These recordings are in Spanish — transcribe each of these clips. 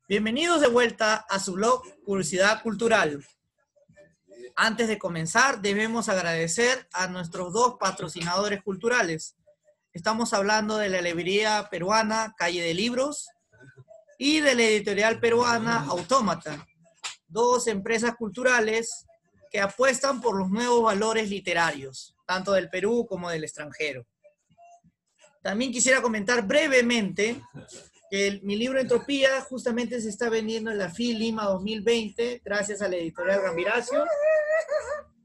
Bienvenidos de vuelta a su blog Curiosidad Cultural. Antes de comenzar, debemos agradecer a nuestros dos patrocinadores culturales. Estamos hablando de la librería peruana Calle de Libros y de la editorial peruana Autómata, dos empresas culturales que apuestan por los nuevos valores literarios, tanto del Perú como del extranjero. También quisiera comentar brevemente que mi libro Entropía justamente se está vendiendo en la FIL Lima 2020, gracias a la editorial Gambiracio.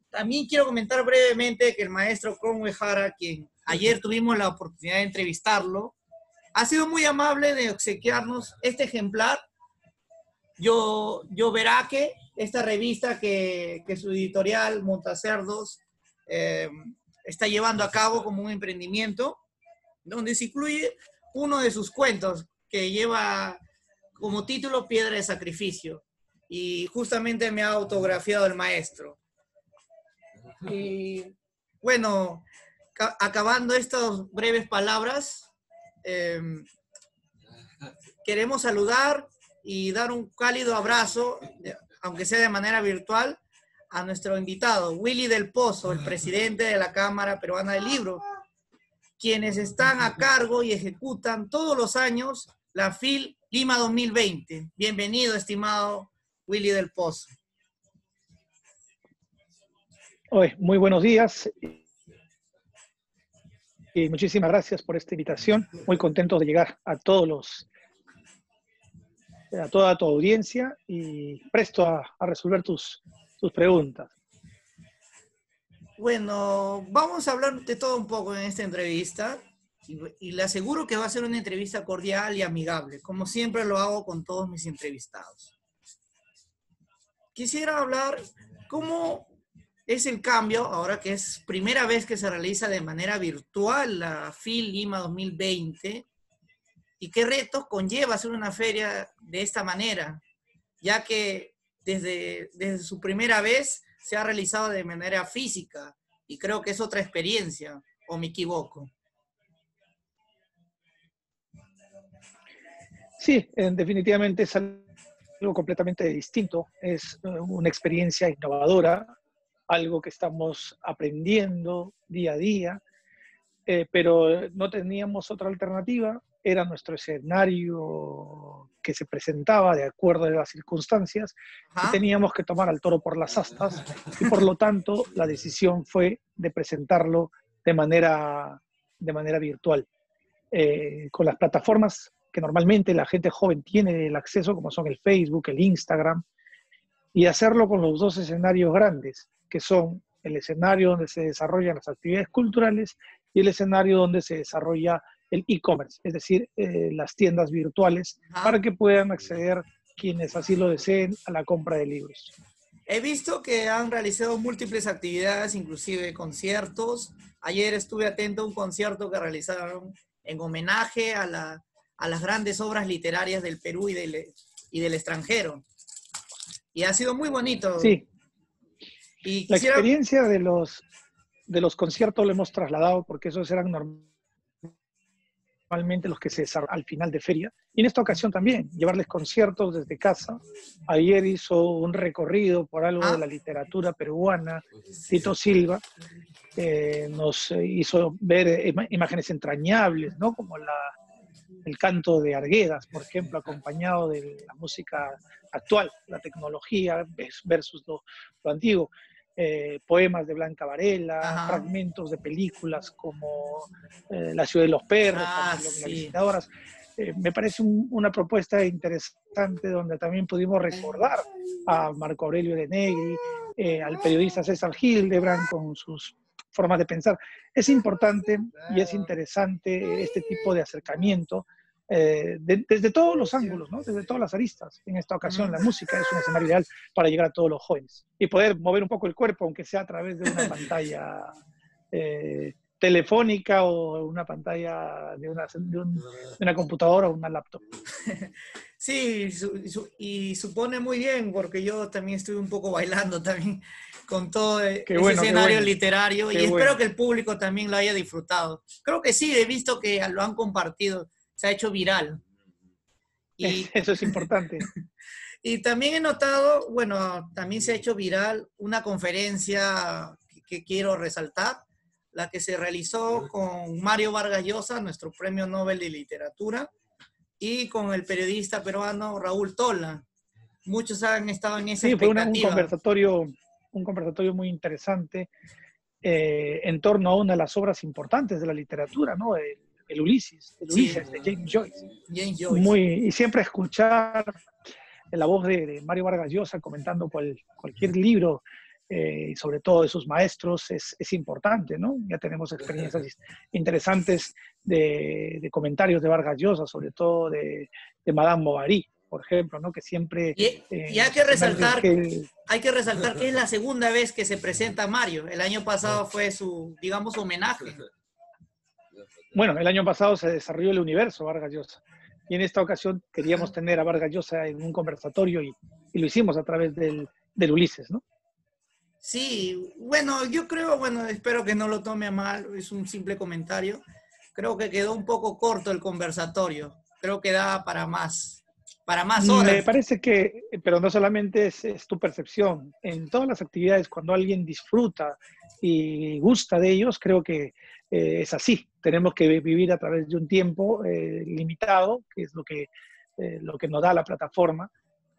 También quiero comentar brevemente que el maestro Cromwell Jara, quien ayer tuvimos la oportunidad de entrevistarlo, ha sido muy amable de obsequiarnos este ejemplar, Yo Verá que, esta revista que su editorial Montacerdos está llevando a cabo como un emprendimiento, donde se incluye uno de sus cuentos que lleva como título Piedra de Sacrificio, y justamente me ha autografiado el maestro. Y bueno, acabando estas breves palabras, queremos saludar y dar un cálido abrazo, aunque sea de manera virtual, a nuestro invitado, Willy del Pozo, el presidente de la Cámara Peruana del Libro, quienes están a cargo y ejecutan todos los años la FIL Lima 2020. Bienvenido, estimado Willy del Pozo. Muy buenos días y muchísimas gracias por esta invitación. Muy contento de llegar a toda tu audiencia y presto a resolver tus preguntas. Bueno, vamos a hablar de todo un poco en esta entrevista y le aseguro que va a ser una entrevista cordial y amigable, como siempre lo hago con todos mis entrevistados. Quisiera hablar cómo es el cambio, ahora que es primera vez que se realiza de manera virtual la FIL Lima 2020, y qué retos conlleva hacer una feria de esta manera, ya que desde su primera vez se ha realizado de manera física, y creo que es otra experiencia, ¿o me equivoco? Sí, definitivamente es algo completamente distinto, es una experiencia innovadora, algo que estamos aprendiendo día a día, pero no teníamos otra alternativa, era nuestro escenario que se presentaba de acuerdo a las circunstancias. Ajá. Y teníamos que tomar al toro por las astas y por lo tanto la decisión fue de presentarlo de manera virtual. Con las plataformas que normalmente la gente joven tiene el acceso, como son el Facebook, el Instagram, y hacerlo con los dos escenarios grandes, que son el escenario donde se desarrollan las actividades culturales y el escenario donde se desarrolla el e-commerce, es decir, las tiendas virtuales, para que puedan acceder quienes así lo deseen a la compra de libros. He visto que han realizado múltiples actividades, inclusive conciertos. Ayer estuve atento a un concierto que realizaron en homenaje a las grandes obras literarias del Perú y del extranjero. Y ha sido muy bonito. Sí. Y la experiencia de los conciertos lo hemos trasladado porque esos eran normalmente los que se desarrollan al final de feria. Y en esta ocasión también, llevarles conciertos desde casa. Ayer hizo un recorrido por algo de la literatura peruana, Tito Silva. Nos hizo ver imágenes entrañables, ¿no? Como el canto de Arguedas, por ejemplo, acompañado de la música actual, la tecnología versus lo antiguo. Poemas de Blanca Varela, fragmentos de películas como La ciudad de los perros, Las visitadoras. Me parece una propuesta interesante donde también pudimos recordar a Marco Aurelio de Negri, al periodista César Hildebrand con sus formas de pensar. Es importante y es interesante este tipo de acercamiento desde todos los ángulos, ¿no? Desde todas las aristas. En esta ocasión la música es un escenario ideal para llegar a todos los jóvenes y poder mover un poco el cuerpo, aunque sea a través de una pantalla telefónica o una pantalla de una computadora o una laptop. Sí, y supone muy bien, porque yo también estuve un poco bailando también con todo Qué ese bueno, qué escenario bueno, literario y qué espero bueno. que el público también lo haya disfrutado. Creo que sí, he visto que lo han compartido, se ha hecho viral. Y, Eso es importante. y también he notado, bueno, también se ha hecho viral una conferencia que quiero resaltar, la que se realizó con Mario Vargas Llosa, nuestro premio Nobel de Literatura, y con el periodista peruano Raúl Tola. Muchos han estado en esa Sí, fue expectativa. un conversatorio muy interesante en torno a una de las obras importantes de la literatura, ¿no? El Sí, Ulises de James Joyce. James Joyce. Y siempre escuchar la voz de Mario Vargas Llosa comentando cualquier libro, y sobre todo de sus maestros, es importante, ¿no? Ya tenemos experiencias interesantes de comentarios de Vargas Llosa, sobre todo de Madame Bovary, por ejemplo, ¿no? Que siempre Y en sus comentarios que él, hay que resaltar que es la segunda vez que se presenta Mario. El año pasado fue su, digamos, homenaje. bueno, el año pasado se desarrolló el universo Vargas Llosa, y en esta ocasión queríamos tener a Vargas Llosa en un conversatorio y lo hicimos a través del Ulises, ¿no? Sí, bueno, yo creo, bueno, espero que no lo tome a mal, es un simple comentario. Creo que quedó un poco corto el conversatorio. Creo que da para más Me horas. parece que, pero no solamente es tu percepción, en todas las actividades, cuando alguien disfruta y gusta de ellos, creo que es así. Tenemos que vivir a través de un tiempo limitado, que es lo que nos da la plataforma,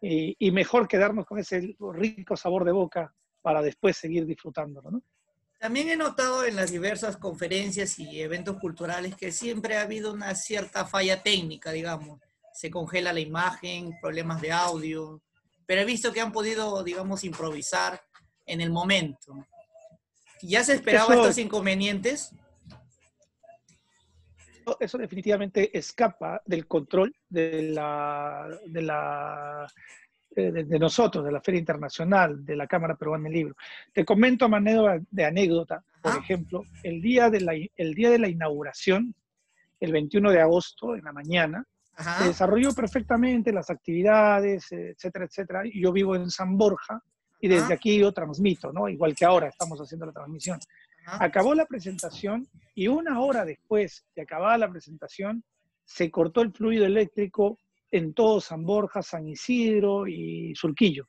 y mejor quedarnos con ese rico sabor de boca para después seguir disfrutándolo, ¿no? También he notado en las diversas conferencias y eventos culturales que siempre ha habido una cierta falla técnica, digamos. Se congela la imagen, problemas de audio, pero he visto que han podido, digamos, improvisar en el momento. ¿Ya se esperaba Eso estos inconvenientes? eso definitivamente escapa del control de nosotros, de la Feria Internacional, de la Cámara Peruana del Libro. Te comento a manera de anécdota, por Ajá, ejemplo, el día de la inauguración, el 21 de agosto, en la mañana, se ajá, desarrolló perfectamente las actividades, etcétera, etcétera. Y yo vivo en San Borja y desde ajá, aquí yo transmito, ¿no? Igual que ahora estamos haciendo la transmisión. ajá. Acabó la presentación y una hora después de acabada la presentación, se cortó el fluido eléctrico en todo San Borja, San Isidro y Surquillo.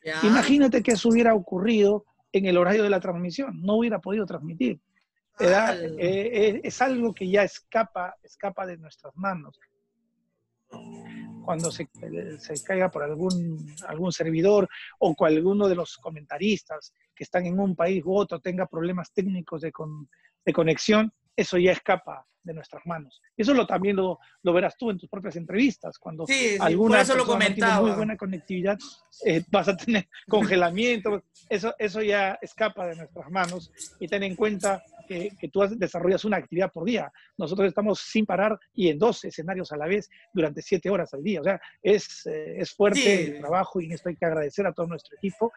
Ya. Imagínate que eso hubiera ocurrido en el horario de la transmisión, no hubiera podido transmitir. Al- Es algo que ya escapa de nuestras manos. Cuando se caiga por algún servidor o con alguno de los comentaristas que están en un país u otro tenga problemas técnicos de conexión, eso ya escapa de nuestras manos. Eso también lo verás tú en tus propias entrevistas. Cuando Sí, sí, por alguna eso lo persona no tiene muy comentaba. buena conectividad, vas a tener congelamiento. Eso ya escapa de nuestras manos. Y ten en cuenta que tú desarrollas una actividad por día. Nosotros estamos sin parar y en 2 escenarios a la vez durante 7 horas al día. O sea, es fuerte el Sí, trabajo y en esto hay que agradecer a todo nuestro equipo.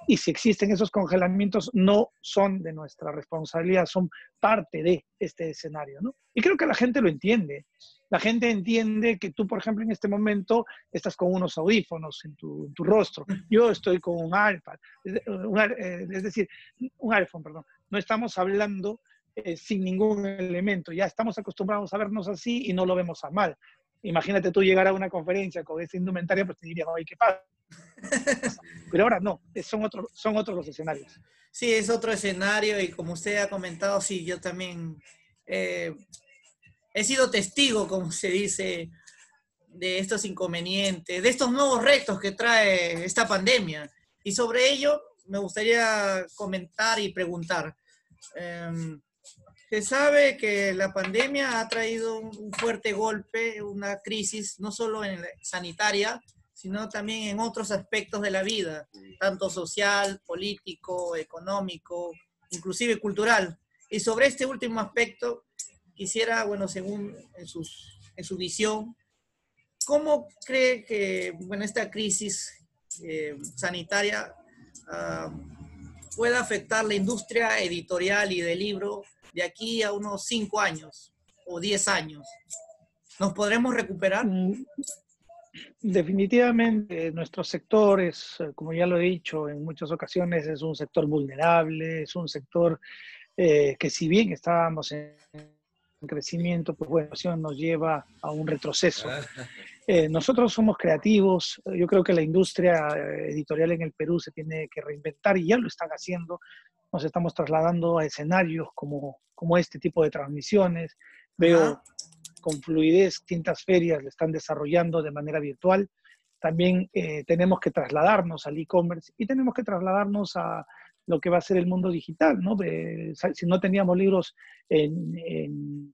Y si existen esos congelamientos, no son de nuestra responsabilidad, son parte de este escenario, ¿no? Y creo que la gente lo entiende. La gente entiende que tú, por ejemplo, en este momento estás con unos audífonos en tu rostro. Yo estoy con un iPad, es decir, un iPhone, perdón. No estamos hablando sin ningún elemento. Ya estamos acostumbrados a vernos así y no lo vemos a mal. Imagínate tú llegar a una conferencia con esa indumentaria, pues te dirían, ay, ¿qué pasa? Pero ahora no, son otros los escenarios. sí, es otro escenario y como usted ha comentado, sí, yo también eh, he sido testigo, como se dice, de estos inconvenientes, de estos nuevos retos que trae esta pandemia. Y sobre ello me gustaría comentar y preguntar. Eh, Se sabe que la pandemia ha traído un fuerte golpe, una crisis, no solo en la sanitaria, sino también en otros aspectos de la vida, tanto social, político, económico, inclusive cultural. Y sobre este último aspecto, quisiera, bueno, según en su visión, ¿cómo cree que, bueno, esta crisis sanitaria pueda afectar la industria editorial y del libro de aquí a unos 5 años o 10 años? ¿Nos podremos recuperar? Mm, Definitivamente, nuestro sector es, como ya lo he dicho en muchas ocasiones, es un sector vulnerable, es un sector que si bien estábamos en crecimiento, pues bueno, eso nos lleva a un retroceso. Nosotros somos creativos, yo creo que la industria editorial en el Perú se tiene que reinventar y ya lo están haciendo. Nos estamos trasladando a escenarios como este tipo de transmisiones. Veo Ajá. con fluidez distintas ferias le están desarrollando de manera virtual. También tenemos que trasladarnos al e-commerce y tenemos que trasladarnos a lo que va a ser el mundo digital, ¿no? Si no teníamos libros en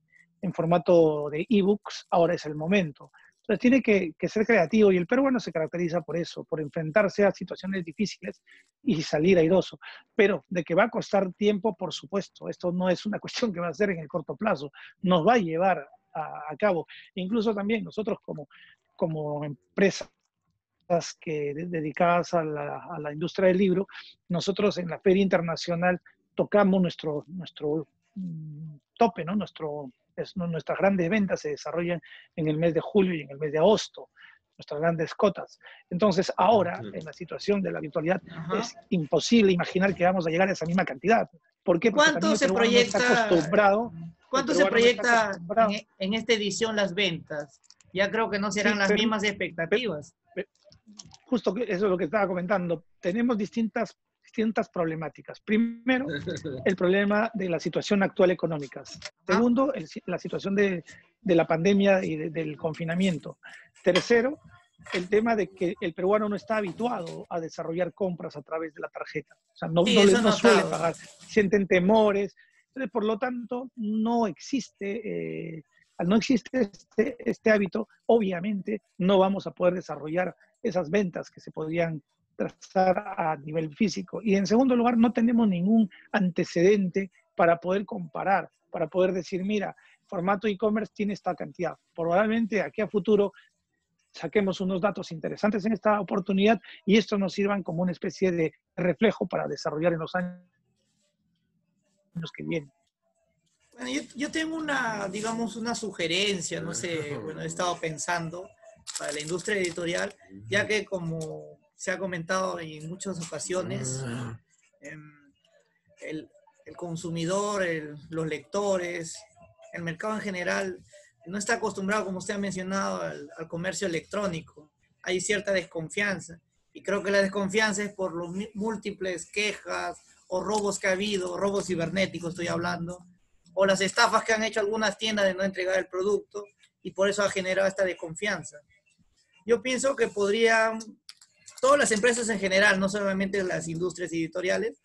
formato de ebooks, ahora es el momento. Entonces tiene que ser creativo y el peruano se caracteriza por eso, por enfrentarse a situaciones difíciles y salir airoso. Pero de que va a costar tiempo, por supuesto, esto no es una cuestión que va a ser en el corto plazo, nos va a llevar a cabo. Incluso también nosotros como empresas dedicadas a la industria del libro, nosotros en la Feria Internacional tocamos nuestro tope, ¿no? Nuestras grandes ventas se desarrollan en el mes de julio y en el mes de agosto, nuestras grandes cotas. Entonces, ahora, en la situación de la virtualidad, Ajá. es imposible imaginar que vamos a llegar a esa misma cantidad. ¿Por qué? Porque también ¿Cuánto el se peruano no está proyecta, acostumbrado, el cuánto se peruano no está proyecta acostumbrado, en esta edición las ventas? Ya creo que no serán sí, las pero, mismas pero expectativas. justo eso es lo que estaba comentando. Tenemos distintas problemáticas. Primero, el problema de la situación actual económica. Ajá. Segundo, la situación de la pandemia y del confinamiento. Tercero, el tema de que el peruano no está habituado a desarrollar compras a través de la tarjeta. O sea, Sí, eso he no suele notado. pagar, sienten temores. Entonces, por lo tanto, no existe, al no existe este hábito, obviamente no vamos a poder desarrollar esas ventas que se podían trazar a nivel físico. Y en segundo lugar, no tenemos ningún antecedente para poder comparar, para poder decir, mira, formato e-commerce tiene esta cantidad. Probablemente aquí a futuro saquemos unos datos interesantes en esta oportunidad y estos nos sirvan como una especie de reflejo para desarrollar en los años que vienen. Bueno, yo tengo una, digamos, una sugerencia, no sé, bueno, he estado pensando para la industria editorial, ya que como se ha comentado en muchas ocasiones, em, el, el consumidor, los lectores, el mercado en general, no está acostumbrado, como usted ha mencionado, al comercio electrónico. Hay cierta desconfianza. Y creo que la desconfianza es por los múltiples quejas o robos que ha habido, robos cibernéticos estoy hablando, o las estafas que han hecho algunas tiendas de no entregar el producto, y por eso ha generado esta desconfianza. Yo pienso que podrían, todas las empresas en general, no solamente las industrias editoriales,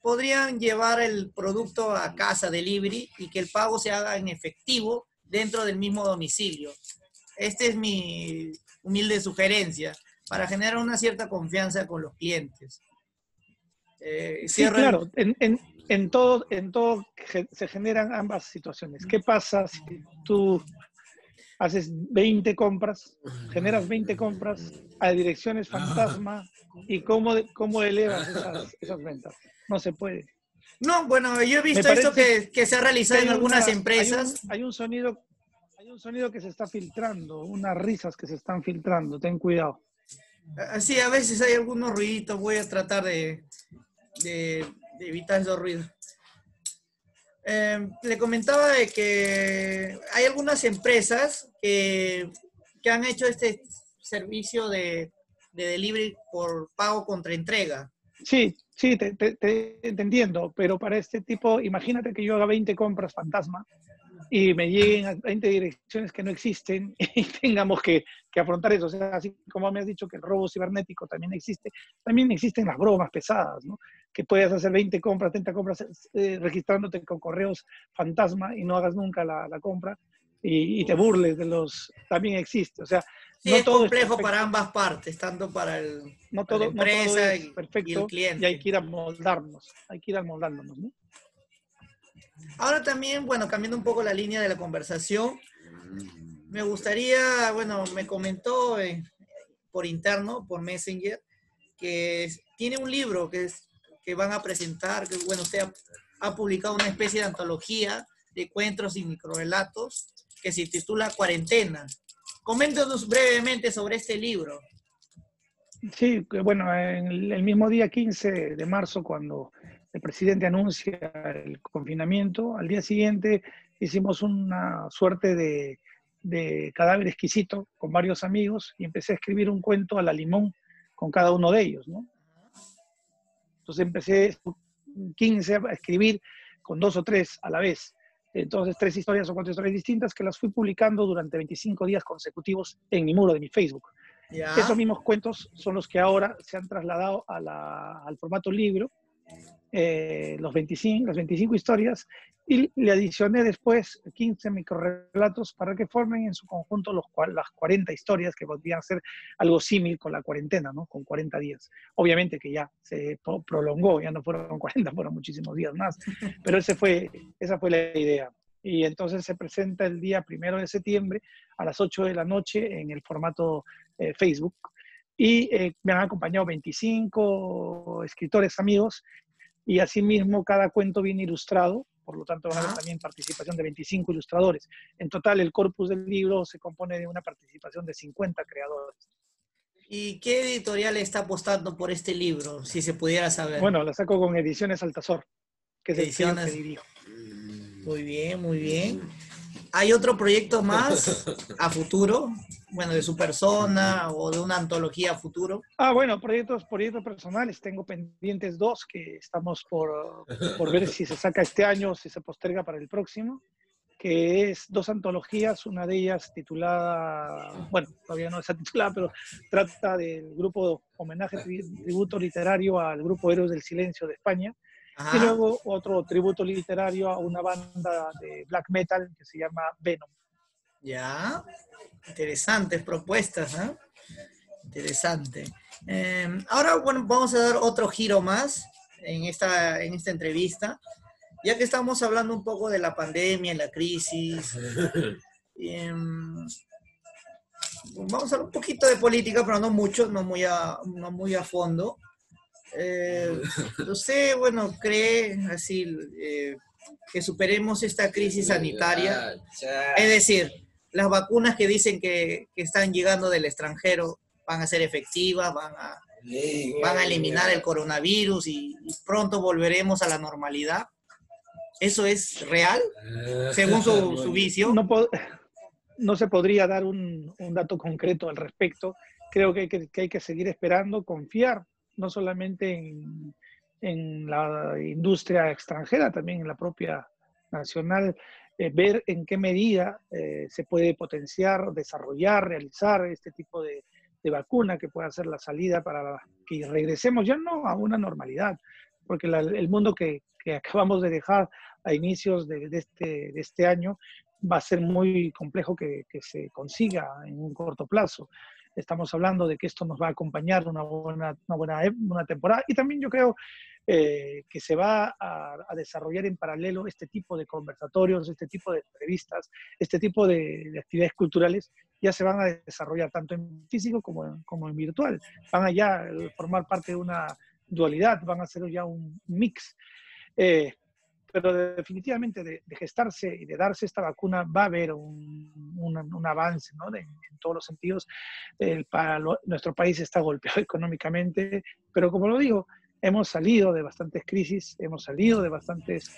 podrían llevar el producto a casa, delivery, y que el pago se haga en efectivo dentro del mismo domicilio. Esta es mi humilde sugerencia para generar una cierta confianza con los clientes. Sí, Cierro el... claro, en todo se generan ambas situaciones. ¿Qué pasa si tú haces 20 compras, generas 20 compras a direcciones fantasma y cómo elevas esas ventas? No se puede. No, bueno, yo he Me visto esto parece que se ha que realizado en algunas empresas. hay un sonido que se está filtrando, unas risas que se están filtrando, ten cuidado. Sí, a veces hay algunos ruiditos, voy a tratar de evitar esos ruidos. Le comentaba de que hay algunas empresas que han hecho este servicio de delivery por pago contra entrega. Sí, sí, te entiendo, pero para este tipo, imagínate que yo haga 20 compras fantasma y me lleguen a 20 direcciones que no existen y tengamos que afrontar eso. O sea, así como me has dicho que el robo cibernético también existe, también existen las bromas pesadas, ¿no? Que puedes hacer 20 compras, 30 compras registrándote con correos fantasma y no hagas nunca la compra y te burles de los... También existe. O sea, Sí, no es todo es complejo para perfecto, ambas partes, tanto para la no todo empresa es y el perfecto y hay cliente. que ir a moldarnos, hay que ir amoldándonos, ¿no? Ahora también, bueno, cambiando un poco la línea de la conversación, me gustaría, bueno, me comentó por interno, por Messenger, que tiene un libro que van a presentar, que bueno, usted ha publicado una especie de antología de cuentos y microrelatos que se titula Cuarentena. Coméntanos brevemente sobre este libro. Sí, bueno, en el mismo día 15 de marzo, cuando el presidente anuncia el confinamiento, al día siguiente hicimos una suerte de cadáver exquisito con varios amigos y empecé a escribir un cuento a la limón con cada uno de ellos, ¿no? Entonces empecé 15 a escribir con 2 o 3 a la vez. Entonces 3 historias o 4 historias distintas que las fui publicando durante 25 días consecutivos en mi muro de mi Facebook. ¿Ya? Esos mismos cuentos son los que ahora se han trasladado al formato libro, las 25 historias, y le adicioné después 15 microrelatos para que formen en su conjunto las 40 historias que podrían ser algo símil con la cuarentena, ¿no? Con 40 días. Obviamente que ya se prolongó, ya no fueron 40, fueron muchísimos días más, pero esa fue la idea. Y entonces se presenta el día 1 de septiembre a las 8 de la noche en el formato Facebook. Y me han acompañado 25 escritores amigos y asimismo cada cuento viene ilustrado, por lo tanto van a haber también participación de 25 ilustradores. En total el corpus del libro se compone de una participación de 50 creadores. ¿Y qué editorial está apostando por este libro, si se pudiera saber? Bueno, la saco con Ediciones Altazor, que es Ediciones... el sello que dirijo. Muy bien, muy bien. ¿Hay otro proyecto más a futuro? Bueno, de su persona o de una antología a futuro. Bueno, proyectos personales. Tengo pendientes 2 que estamos por ver si se saca este año o si se posterga para el próximo, que es 2 antologías, una de ellas titulada, bueno, todavía no está titulada, pero trata del grupo homenaje, tributo literario al grupo Héroes del Silencio de España. Ajá. Y luego otro tributo literario a una banda de black metal que se llama Venom. Ya, interesantes propuestas, ¿eh? Interesante. Ahora, bueno, vamos a dar otro giro más en esta entrevista, ya que estamos hablando un poco de la pandemia, la crisis. Vamos a hablar un poquito de política, pero no mucho, no muy a fondo. Usted, bueno, cree así que superemos esta crisis sanitaria, es decir, las vacunas que dicen que están llegando del extranjero van a ser efectivas, van a eliminar el coronavirus y pronto volveremos a la normalidad. ¿Eso es real, según su visión? No se podría dar un dato concreto al respecto. Creo que hay que seguir esperando, confiar no solamente en la industria extranjera, también en la propia nacional, ver en qué medida se puede potenciar, desarrollar, realizar este tipo de vacuna que pueda ser la salida para que regresemos ya no a una normalidad, porque el mundo que acabamos de dejar a inicios de este año va a ser muy complejo que se consiga en un corto plazo. Estamos hablando de que esto nos va a acompañar una buena temporada, y también yo creo que se va a desarrollar en paralelo este tipo de conversatorios, este tipo de entrevistas, este tipo de actividades culturales ya se van a desarrollar tanto en físico como en virtual. Van a ya formar parte de una dualidad, van a ser ya un mix. Pero definitivamente de gestarse y de darse esta vacuna va a haber un avance, ¿no? En todos los sentidos. Nuestro país está golpeado económicamente, pero como lo digo, hemos salido de bastantes crisis, hemos salido de bastantes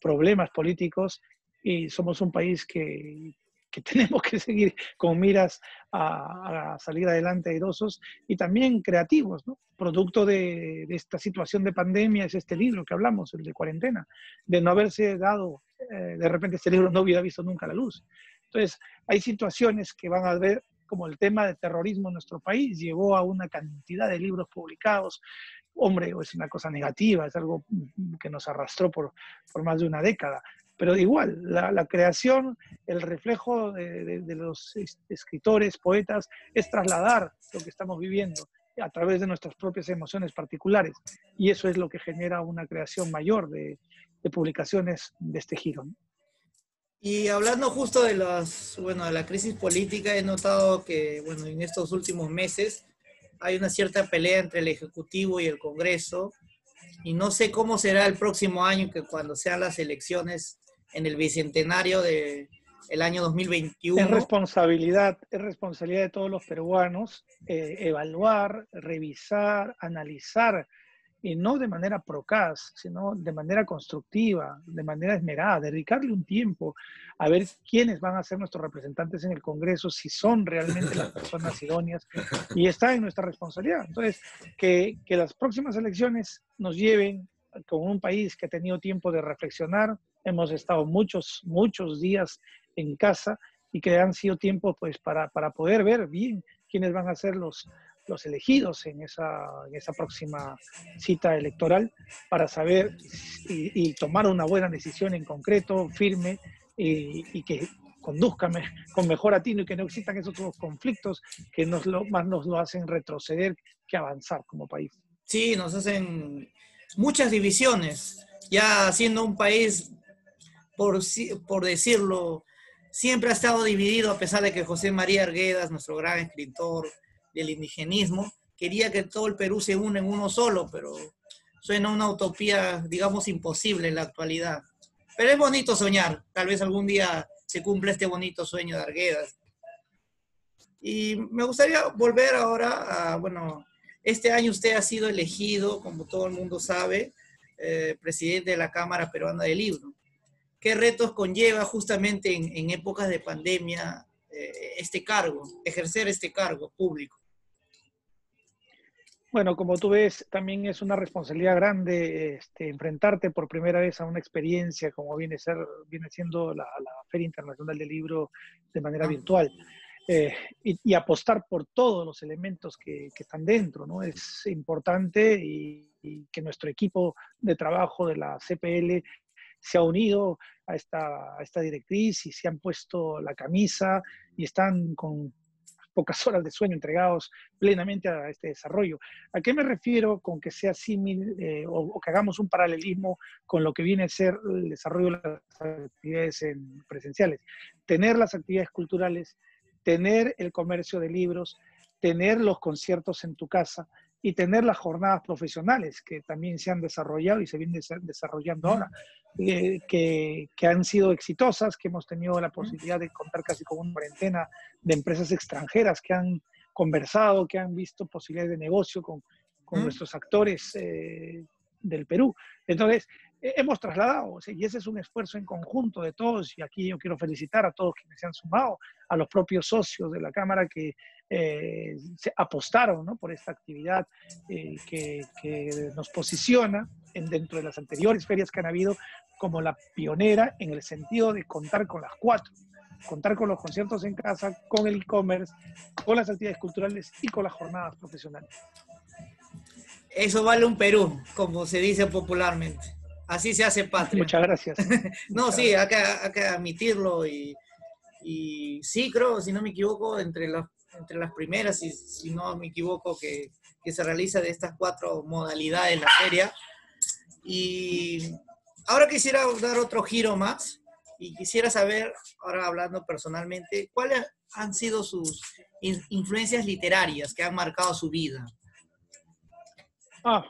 problemas políticos y somos un país que tenemos que seguir con miras a salir adelante airosos y también creativos, ¿no? Producto de esta situación de pandemia es este libro que hablamos, el de Cuarentena, de no haberse dado, de repente este libro no hubiera visto nunca la luz. Entonces, hay situaciones que van a ver, como el tema de terrorismo en nuestro país, llevó a una cantidad de libros publicados. Hombre, es una cosa negativa, es algo que nos arrastró por más de una década. Pero igual, la creación, el reflejo de los escritores, poetas, es trasladar lo que estamos viviendo a través de nuestras propias emociones particulares. Y eso es lo que genera una creación mayor de publicaciones de este giro, ¿no? Y hablando justo de de la crisis política, he notado que, bueno, en estos últimos meses hay una cierta pelea entre el Ejecutivo y el Congreso, y no sé cómo será el próximo año, que cuando sean las elecciones en el bicentenario de el año 2021. Es responsabilidad de todos los peruanos evaluar, revisar, analizar, y no de manera procaz, sino de manera constructiva, de manera esmerada, dedicarle un tiempo a ver quiénes van a ser nuestros representantes en el Congreso, si son realmente las personas idóneas, y está en nuestra responsabilidad. Entonces, que las próximas elecciones nos lleven con un país que ha tenido tiempo de reflexionar. Hemos estado muchos días en casa y que han sido tiempos pues, para poder ver bien quiénes van a ser los elegidos en esa próxima cita electoral, para saber y tomar una buena decisión en concreto, firme, y que conduzca con mejor atino y que no existan esos conflictos que más nos lo hacen retroceder que avanzar como país. Sí, nos hacen muchas divisiones, ya siendo un país, por decirlo, siempre ha estado dividido, a pesar de que José María Arguedas, nuestro gran escritor del indigenismo, quería que todo el Perú se une en uno solo, pero suena una utopía, digamos, imposible en la actualidad. Pero es bonito soñar, tal vez algún día se cumpla este bonito sueño de Arguedas. Y me gustaría volver ahora a, bueno, este año usted ha sido elegido, como todo el mundo sabe, presidente de la Cámara Peruana del Libro. ¿Qué retos conlleva justamente en épocas de pandemia este cargo, ejercer este cargo público? Bueno, como tú ves, también es una responsabilidad grande enfrentarte por primera vez a una experiencia como viene siendo la Feria Internacional del Libro de manera virtual. Y apostar por todos los elementos que están dentro, ¿no? Es importante, y que nuestro equipo de trabajo de la CPL se ha unido a esta directriz y se han puesto la camisa y están con pocas horas de sueño entregados plenamente a este desarrollo. ¿A qué me refiero con que sea símil o que hagamos un paralelismo con lo que viene a ser el desarrollo de las actividades presenciales? Tener las actividades culturales, tener el comercio de libros, tener los conciertos en tu casa y tener las jornadas profesionales que también se han desarrollado y se vienen desarrollando ahora, que han sido exitosas, que hemos tenido la posibilidad de contar casi con una cuarentena de empresas extranjeras que han conversado, que han visto posibilidades de negocio con nuestros actores del Perú. Entonces, hemos trasladado, o sea, y ese es un esfuerzo en conjunto de todos, y aquí yo quiero felicitar a todos quienes se han sumado, a los propios socios de la Cámara que se apostaron, ¿no?, por esta actividad que nos posiciona dentro de las anteriores ferias que han habido como la pionera, en el sentido de contar con las cuatro: contar con los conciertos en casa, con el e-commerce, con las actividades culturales y con las jornadas profesionales. Eso vale un Perú, como se dice popularmente. Así se hace patria. Muchas gracias. No, sí, hay que admitirlo, y sí, creo, si no me equivoco, entre las primeras, si no me equivoco, que se realiza de estas 4 modalidades la feria. Y ahora quisiera dar otro giro más, y quisiera saber, ahora hablando personalmente, ¿cuáles han sido sus influencias literarias que han marcado su vida?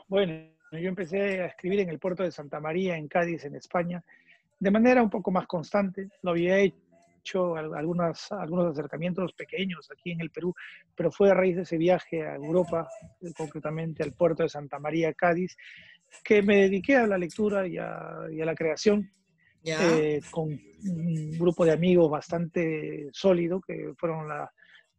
Bueno, yo empecé a escribir en el puerto de Santa María, en Cádiz, en España, de manera un poco más constante. Lo había hecho algunos acercamientos pequeños aquí en el Perú, pero fue a raíz de ese viaje a Europa, concretamente al puerto de Santa María, Cádiz, que me dediqué a la lectura y a la creación, con un grupo de amigos bastante sólido, que fueron la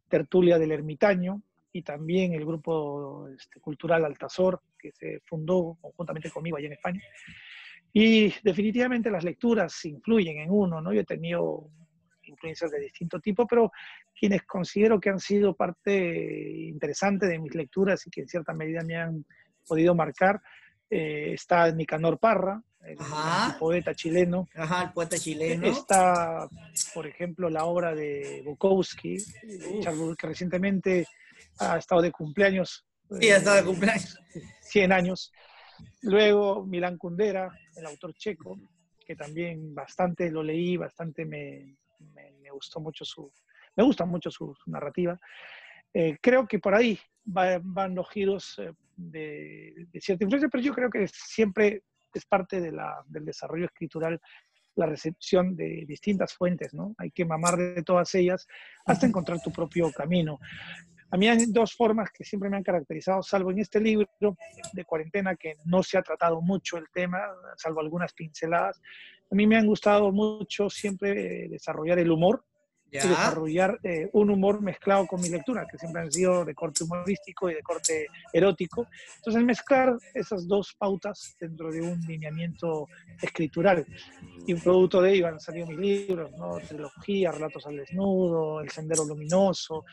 Tertulia del Ermitaño y también el grupo cultural Altazor, que se fundó conjuntamente conmigo allá en España. Y definitivamente las lecturas influyen en uno, ¿no? Yo he tenido influencias de distinto tipo, pero quienes considero que han sido parte interesante de mis lecturas y que en cierta medida me han podido marcar, está Nicanor Parra, el poeta chileno. Ajá, el poeta chileno. Está, por ejemplo, la obra de Bukowski, que recientemente ha estado de cumpleaños. Sí, ha estado de cumpleaños. 100 años. Luego Milan Kundera, el autor checo, que también bastante lo leí, bastante me gusta mucho su narrativa. Creo que por ahí van los giros de cierta influencia, pero yo creo que siempre es parte del desarrollo escritural la recepción de distintas fuentes, ¿no? Hay que mamar de todas ellas hasta encontrar tu propio camino. A mí hay dos formas que siempre me han caracterizado, salvo en este libro de cuarentena, que no se ha tratado mucho el tema, salvo algunas pinceladas. A mí me han gustado mucho siempre desarrollar el humor y ¿Ya? desarrollar un humor mezclado con mi lectura, que siempre han sido de corte humorístico y de corte erótico. Entonces, mezclar esas dos pautas dentro de un lineamiento escritural. Y un producto de ello han salido mis libros, ¿no? Trilogía, Relatos al Desnudo, El Sendero Luminoso,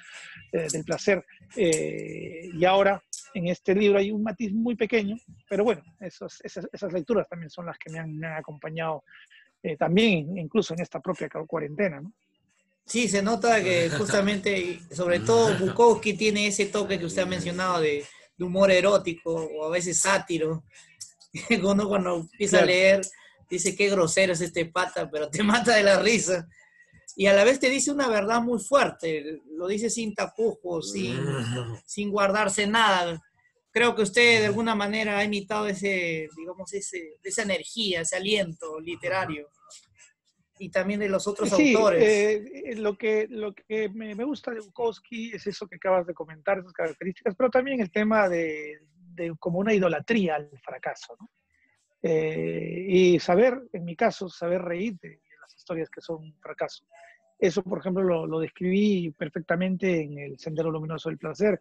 del Placer. Y ahora, en este libro hay un matiz muy pequeño, pero bueno, esas lecturas también son las que me han acompañado también, incluso en esta propia cuarentena, ¿no? Sí, se nota que justamente, sobre todo Bukowski tiene ese toque que usted ha mencionado de humor erótico o a veces sátiro. Uno cuando empieza a Claro. leer dice qué grosero es este pata, pero te mata de la risa. Y a la vez te dice una verdad muy fuerte, lo dice sin tapujos, sin guardarse nada. Creo que usted de alguna manera ha imitado digamos, esa energía, ese aliento literario y también de los otros Sí, autores. lo que me gusta de Bukowski es eso que acabas de comentar, esas características, pero también el tema de como una idolatría al fracaso, ¿no? Y saber, en mi caso, saber reír de las historias que son un fracaso. Eso, por ejemplo, lo describí perfectamente en El Sendero Luminoso del Placer,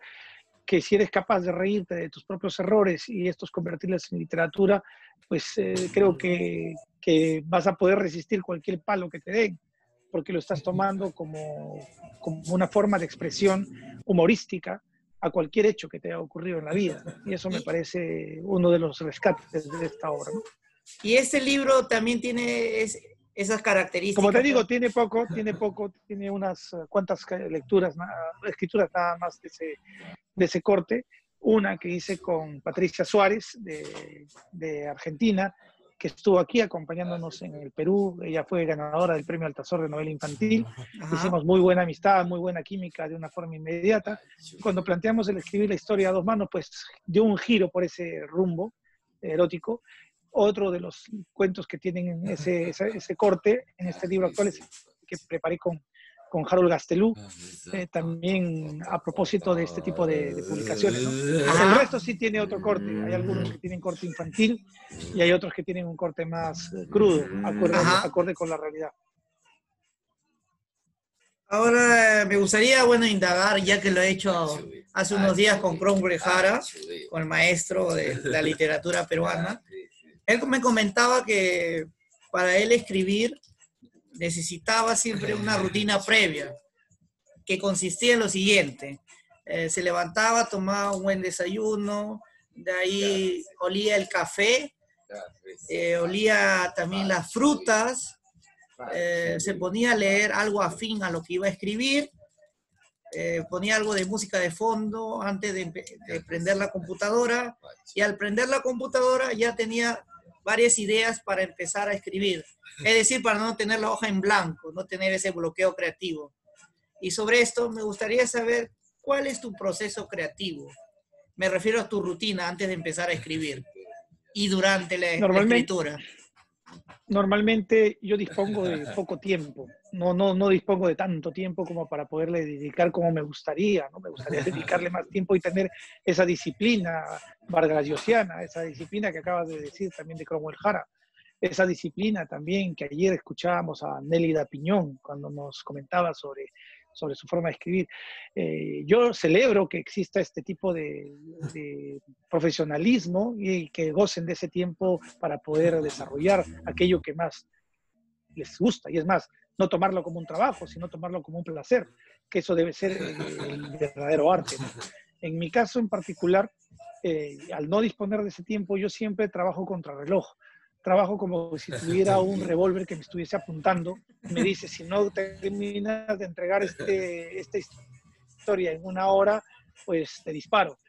que si eres capaz de reírte de tus propios errores y estos convertirlos en literatura, pues creo que vas a poder resistir cualquier palo que te den, porque lo estás tomando como una forma de expresión humorística a cualquier hecho que te haya ocurrido en la vida. Y eso me Y, parece uno de los rescates de esta obra, ¿no? y este libro también tiene esas Como te características. digo, tiene unas cuantas lecturas, escrituras nada más de ese corte. Una que hice con Patricia Suárez de Argentina, que estuvo aquí acompañándonos en el Perú. Ella fue ganadora del Premio Altazor de Novela Infantil. Ajá. Hicimos muy buena amistad, muy buena química de una forma inmediata. Cuando planteamos el escribir la historia a dos manos, pues dio un giro por ese rumbo erótico. Otro de los cuentos que tienen ese corte en este libro actual es que preparé con Harold Gastelú, también a propósito de este tipo de publicaciones, ¿no? El Ajá. resto sí tiene otro corte. Hay algunos que tienen corte infantil y hay otros que tienen un corte más crudo, Ajá. acorde con la realidad. Ahora me gustaría, bueno, indagar, ya que lo he hecho hace unos días con Cromwell Jara, con el maestro de la literatura peruana. Él me comentaba que para él escribir necesitaba siempre una rutina previa, que consistía en lo siguiente. Se levantaba, tomaba un buen desayuno, de ahí olía el café, olía también las frutas, se ponía a leer algo afín a lo que iba a escribir, ponía algo de música de fondo antes de prender la computadora, y al prender la computadora ya tenía varias ideas para empezar a escribir. Es decir, para no tener la hoja en blanco, no tener ese bloqueo creativo. Y sobre esto me gustaría saber cuál es tu proceso creativo. Me refiero a tu rutina antes de empezar a escribir y durante la Normalmente, escritura. Normalmente yo dispongo de poco tiempo, no dispongo de tanto tiempo como para poderle dedicar como me gustaría, ¿no? Me gustaría dedicarle más tiempo y tener esa disciplina vargasiana, esa disciplina que acabas de decir también de Cromwell Jara, esa disciplina también que ayer escuchábamos a Nélida Piñón cuando nos comentaba sobre su forma de escribir. Yo celebro que exista este tipo de profesionalismo y que gocen de ese tiempo para poder desarrollar aquello que más les gusta. Y es más, no tomarlo como un trabajo, sino tomarlo como un placer, que eso debe ser el verdadero arte, ¿no? En mi caso en particular, al no disponer de ese tiempo, yo siempre trabajo contrarreloj. Trabajo como si tuviera un revólver que me estuviese apuntando. Me dice, si no terminas de entregar esta historia en una hora, pues te disparo.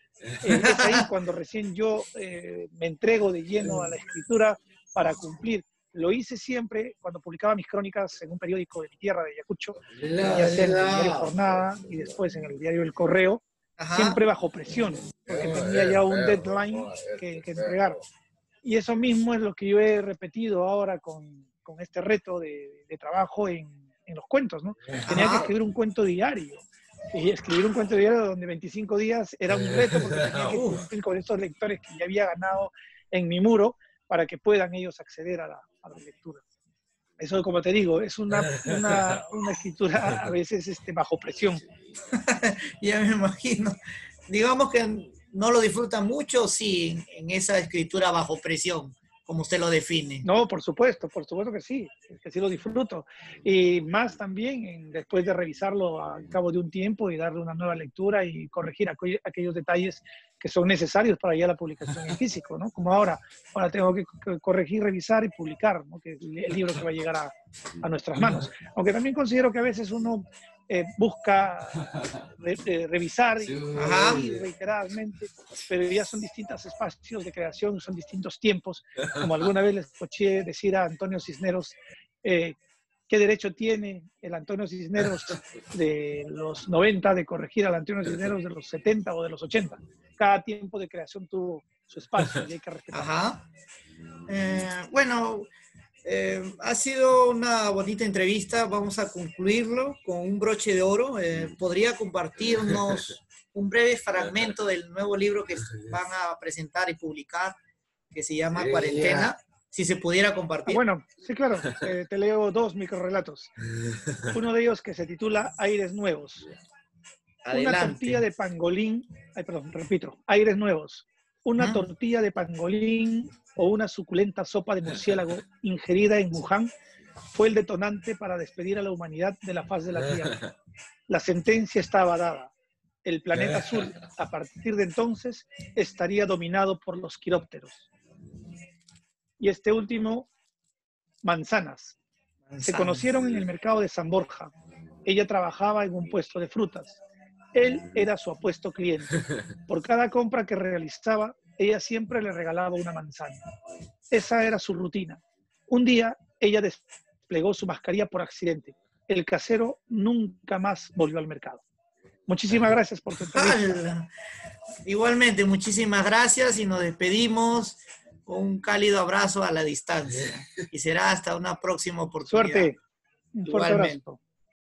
Es ahí cuando recién yo me entrego de lleno a la escritura para cumplir. Lo hice siempre cuando publicaba mis crónicas en un periódico de mi tierra, de Ayacucho, ya sea en el diario Jornada y después en el diario El Correo, Ajá. siempre bajo presión, porque tenía ya un deadline que entregar. Y eso mismo es lo que yo he repetido ahora con este reto de trabajo en los cuentos, ¿no? Tenía que Ajá. escribir un cuento diario. Y escribir un cuento diario donde 25 días era un reto porque tenía que Uf. cumplir con estos lectores que ya había ganado en mi muro para que puedan ellos acceder a la lectura. Eso, como te digo, es una escritura a veces bajo presión. Ya me imagino. Digamos que no lo disfruta mucho, sí, en esa escritura bajo presión, como usted lo define. No, por supuesto que sí lo disfruto. Y más también después de revisarlo al cabo de un tiempo y darle una nueva lectura y corregir aquellos detalles que son necesarios para ya la publicación en físico, ¿no? Como ahora tengo que corregir, revisar y publicar, ¿no? Que es el libro que va a llegar a nuestras manos. Aunque también considero que a veces uno busca revisar y reiteradamente, pero ya son distintos espacios de creación, son distintos tiempos. Como alguna vez les escuché decir a Antonio Cisneros, ¿qué derecho tiene el Antonio Cisneros de los 90 de corregir al Antonio Cisneros de los 70 o de los 80? Cada tiempo de creación tuvo su espacio y hay que respetarlo. Ajá. Bueno, ha sido una bonita entrevista. Vamos a concluirlo con un broche de oro. ¿Podría compartirnos un breve fragmento del nuevo libro que van a presentar y publicar, que se llama Cuarentena? Si se pudiera compartir. Bueno, sí, claro. Te leo 2 microrelatos. Uno de ellos que se titula Aires Nuevos. Adelante. Una tortilla de pangolín, repito, aires nuevos. Una tortilla de pangolín o una suculenta sopa de murciélago ingerida en Wuhan fue el detonante para despedir a la humanidad de la faz de la Tierra. La sentencia estaba dada. El planeta azul, a partir de entonces, estaría dominado por los quirópteros. Y este último, manzanas. Se conocieron en el mercado de San Borja. Ella trabajaba en un puesto de frutas. Él era su apuesto cliente. Por cada compra que realizaba, ella siempre le regalaba una manzana. Esa era su rutina. Un día, ella desplegó su mascarilla por accidente. El casero nunca más volvió al mercado. Muchísimas gracias por tu entrevista. Igualmente, muchísimas gracias y nos despedimos con un cálido abrazo a la distancia. Y será hasta una próxima oportunidad. Suerte. Un fuerte abrazo.